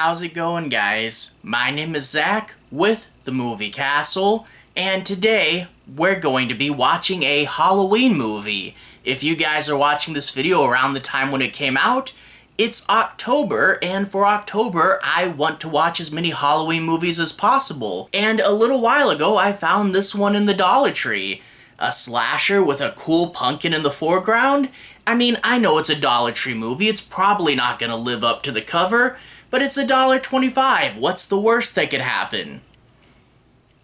how's it going, guys? My name is Zach with the Movie Castle, and today we're going to be watching a Halloween movie. If you guys are watching this video around the time when it came out, it's October, and for October, I want to watch as many Halloween movies as possible. And a little while ago, I found this one in the Dollar Tree. A slasher with a cool pumpkin in the foreground? I mean, I know it's a Dollar Tree movie, it's probably not gonna live up to the cover, but it's $1.25. What's the worst that could happen?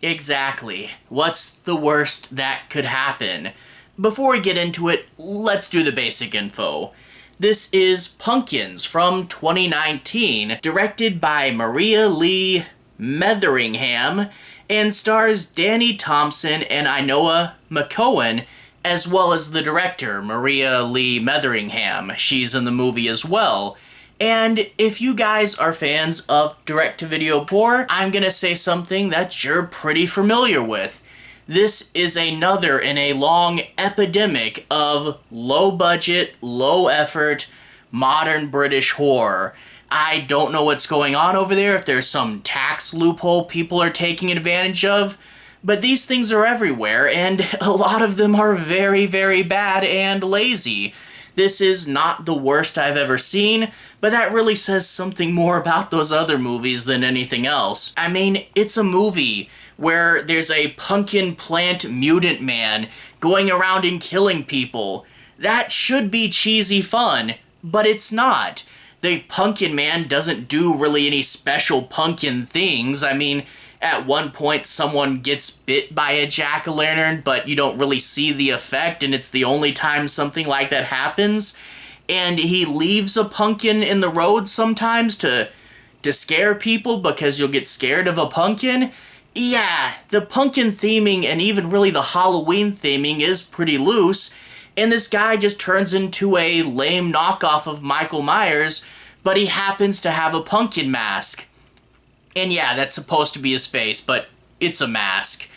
Exactly. What's the worst that could happen? Before we get into it, let's do the basic info. This is Pumpkins from 2019, directed by Maria Lee Metheringham, and stars Dani, Thompson, and Iona, Mckeown, as well as the director, Maria Lee Metheringham. She's in the movie as well. And if you guys are fans of direct-to-video porn, I'm gonna say something that you're pretty familiar with. This is another in a long epidemic of low-budget, low-effort, modern British horror. I don't know what's going on over there, if there's some tax loophole people are taking advantage of, but these things are everywhere, and a lot of them are very, very bad and lazy. This is not the worst I've ever seen, but that really says something more about those other movies than anything else. I mean, it's a movie where there's a pumpkin plant mutant man going around and killing people. That should be cheesy fun, but it's not. The pumpkin man doesn't do really any special pumpkin things. I mean, at one point someone gets bit by a jack-o'-lantern, but you don't really see the effect, and it's the only time something like that happens. And he leaves a pumpkin in the road sometimes to scare people because you'll get scared of a pumpkin. Yeah, the pumpkin theming and even really the Halloween theming is pretty loose, and this guy just turns into a lame knockoff of Michael Myers, but he happens to have a pumpkin mask. And yeah, that's supposed to be his face, but it's a mask.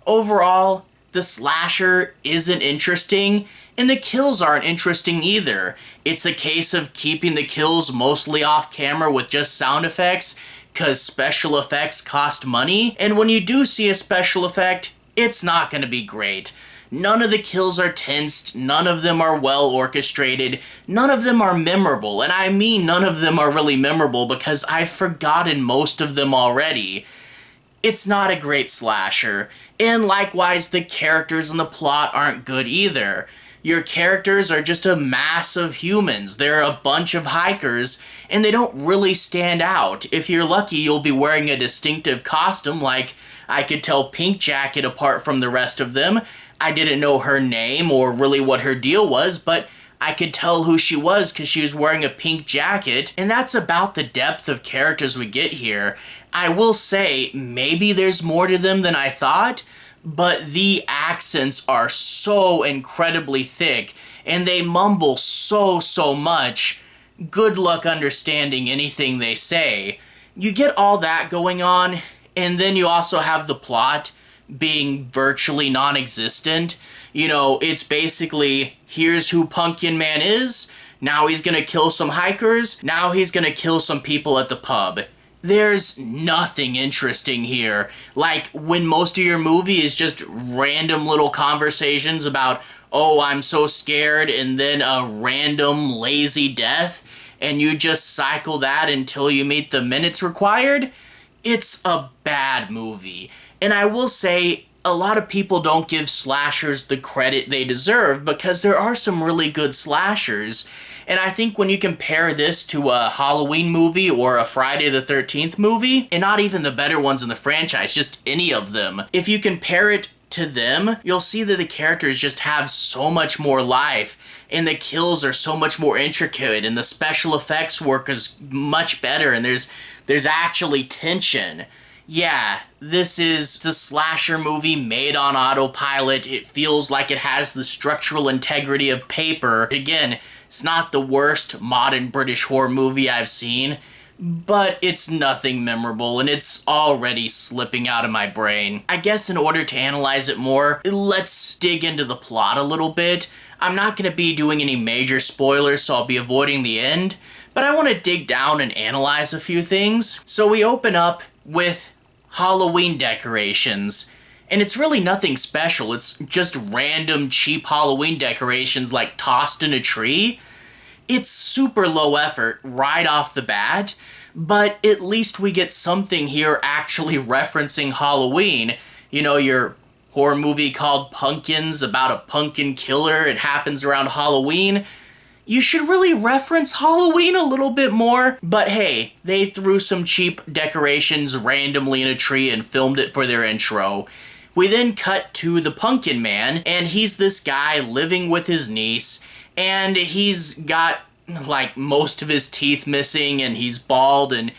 Overall, the slasher isn't interesting, and the kills aren't interesting either. It's a case of keeping the kills mostly off camera with just sound effects, because special effects cost money, and when you do see a special effect, it's not going to be great. None of the kills are tensed, none of them are well orchestrated, none of them are memorable, and I mean none of them are really memorable because I've forgotten most of them already. It's not a great slasher, and likewise the characters and the plot aren't good either. Your characters are just a mass of humans. They're a bunch of hikers, and they don't really stand out. If you're lucky, you'll be wearing a distinctive costume, like I could tell Pink Jacket apart from the rest of them. I didn't know her name or really what her deal was, but I could tell who she was because she was wearing a pink jacket, and that's about the depth of characters we get here. I will say, maybe there's more to them than I thought, but the accents are so incredibly thick, and they mumble so much. Good luck understanding anything they say. You get all that going on, and then you also have the plot being virtually non-existent. You know, it's basically, here's who Pumpkin Man is, now he's gonna kill some hikers, now he's gonna kill some people at the pub. There's nothing interesting here. Like, when most of your movie is just random little conversations about, oh, I'm so scared, and then a random lazy death, and you just cycle that until you meet the minutes required, it's a bad movie. And I will say, a lot of people don't give slashers the credit they deserve because there are some really good slashers. And I think when you compare this to a Halloween movie or a Friday the 13th movie, and not even the better ones in the franchise, just any of them, if you compare it to them, you'll see that the characters just have so much more life, and the kills are so much more intricate, and the special effects work is much better, and there's actually tension. Yeah, this is a slasher movie made on autopilot. It feels like it has the structural integrity of paper. Again, it's not the worst modern British horror movie I've seen, but it's nothing memorable, and it's already slipping out of my brain. I guess in order to analyze it more, let's dig into the plot a little bit. I'm not going to be doing any major spoilers, so I'll be avoiding the end, but I want to dig down and analyze a few things. So we open up with Halloween decorations, and it's really nothing special. It's just random cheap Halloween decorations like tossed in a tree. It's super low effort right off the bat, but at least we get something here actually referencing Halloween. You know, your horror movie called Pumpkins about a pumpkin killer, it happens around Halloween. You should really reference Halloween a little bit more. But hey, they threw some cheap decorations randomly in a tree and filmed it for their intro. We then cut to the Pumpkin Man, and he's this guy living with his niece, and he's got like most of his teeth missing, and he's bald, and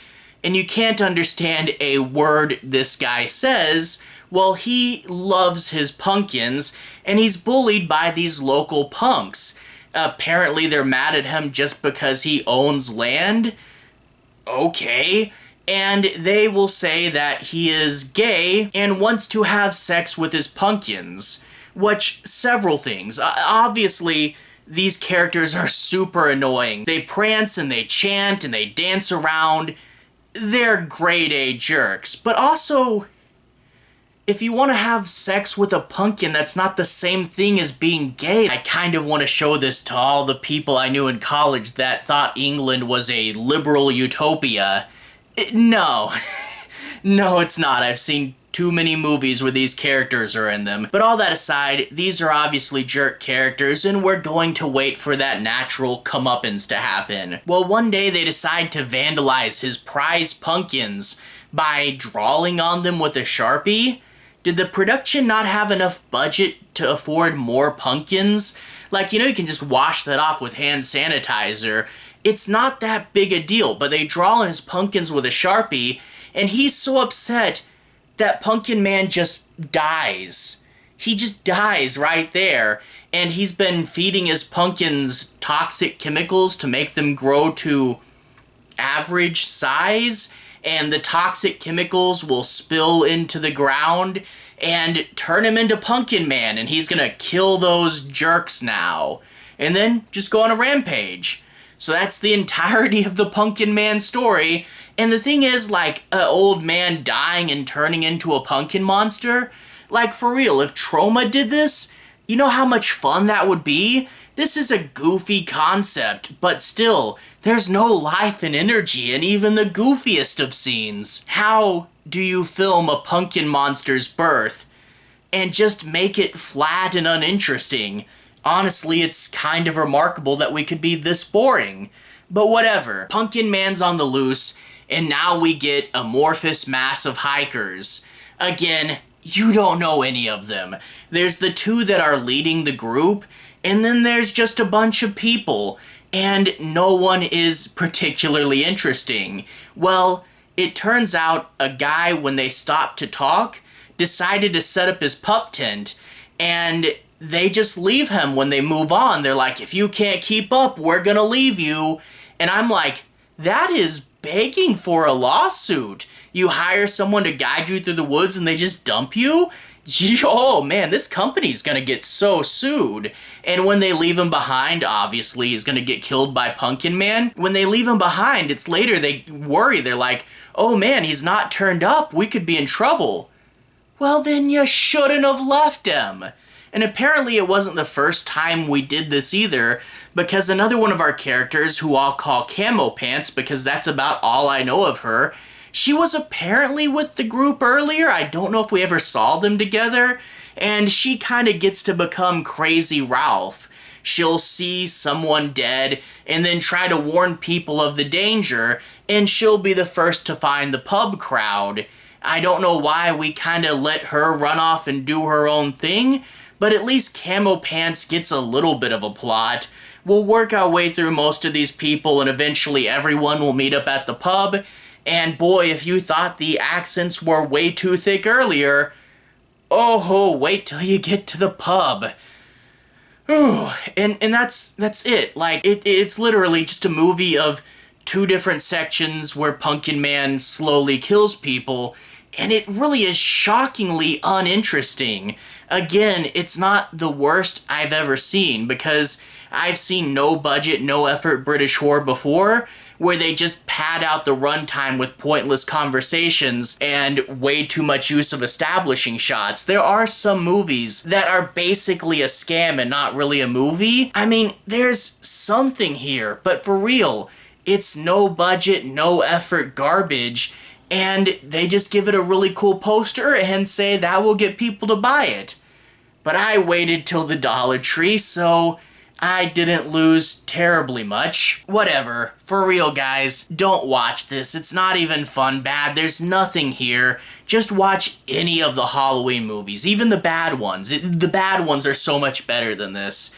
you can't understand a word this guy says. Well, he loves his pumpkins, and he's bullied by these local punks. Apparently they're mad at him just because he owns land. Okay. And they will say that he is gay and wants to have sex with his pumpkins. Which, several things. Obviously, these characters are super annoying. They prance and they chant and they dance around. They're grade A jerks. But also, if you want to have sex with a pumpkin, that's not the same thing as being gay. I kind of want to show this to all the people I knew in college that thought England was a liberal utopia. No. No, it's not. I've seen too many movies where these characters are in them. But all that aside, these are obviously jerk characters, and we're going to wait for that natural comeuppance to happen. Well, one day they decide to vandalize his prize pumpkins by drawing on them with a Sharpie. Did the production not have enough budget to afford more pumpkins? Like, you know, you can just wash that off with hand sanitizer. It's not that big a deal, but they draw on his pumpkins with a Sharpie, and he's so upset that Pumpkin Man just dies. He just dies right there, and he's been feeding his pumpkins toxic chemicals to make them grow to average size, and the toxic chemicals will spill into the ground and turn him into Pumpkin Man, and he's gonna kill those jerks now, and then just go on a rampage. So that's the entirety of the Pumpkin Man story. And the thing is, like, an old man dying and turning into a pumpkin monster? Like, for real, if Troma did this, you know how much fun that would be? This is a goofy concept, but still, there's no life and energy in even the goofiest of scenes. How do you film a pumpkin monster's birth and just make it flat and uninteresting? Honestly, it's kind of remarkable that we could be this boring. But whatever. Pumpkin Man's on the loose, and now we get amorphous mass of hikers. Again, you don't know any of them. There's the two that are leading the group, and then there's just a bunch of people, and no one is particularly interesting. Well, it turns out a guy, when they stopped to talk, decided to set up his pup tent, and they just leave him when they move on. They're like, if you can't keep up, we're gonna leave you. And I'm like, that is begging for a lawsuit. You hire someone to guide you through the woods and they just dump you? Oh man, this company's gonna get so sued. And when they leave him behind, obviously he's gonna get killed by Pumpkin Man. When they leave him behind, it's later they worry. They're like, oh man, he's not turned up. We could be in trouble. Well, then you shouldn't have left him. And apparently it wasn't the first time we did this either, because another one of our characters, who I'll call Camo Pants because that's about all I know of her, she was apparently with the group earlier. I don't know if we ever saw them together, and she kind of gets to become Crazy Ralph. She'll see someone dead and then try to warn people of the danger, and she'll be the first to find the pub crowd. I don't know why we kind of let her run off and do her own thing, but at least Camo Pants gets a little bit of a plot. We'll work our way through most of these people, and eventually everyone will meet up at the pub. And boy, if you thought the accents were way too thick earlier, oh, wait till you get to the pub. Ooh, and that's it. Like, it's literally just a movie of two different sections where Pumpkin Man slowly kills people, and it really is shockingly uninteresting. Again, it's not the worst I've ever seen, because I've seen no budget, no effort British horror before, where they just pad out the runtime with pointless conversations and way too much use of establishing shots. There are some movies that are basically a scam and not really a movie. I mean, there's something here, but for real, it's no budget, no effort garbage, and they just give it a really cool poster and say that will get people to buy it. But I waited till the Dollar Tree, so I didn't lose terribly much. Whatever. For real, guys, don't watch this. It's not even fun bad. There's nothing here. Just watch any of the Halloween movies, even the bad ones. The bad ones are so much better than this.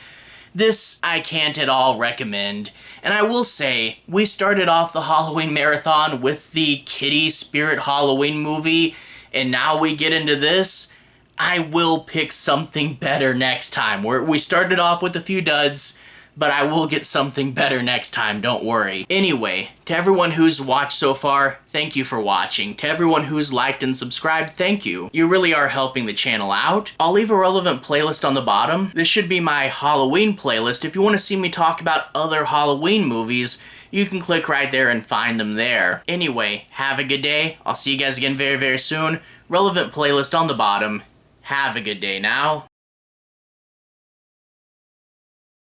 This I can't at all recommend. And I will say, we started off the Halloween marathon with the Kitty Spirit Halloween movie, and now we get into this. I will pick something better next time. We started off with a few duds, but I will get something better next time, don't worry. Anyway, to everyone who's watched so far, thank you for watching. To everyone who's liked and subscribed, thank you. You really are helping the channel out. I'll leave a relevant playlist on the bottom. This should be my Halloween playlist. If you want to see me talk about other Halloween movies, you can click right there and find them there. Anyway, have a good day. I'll see you guys again very, very soon. Relevant playlist on the bottom. Have a good day now.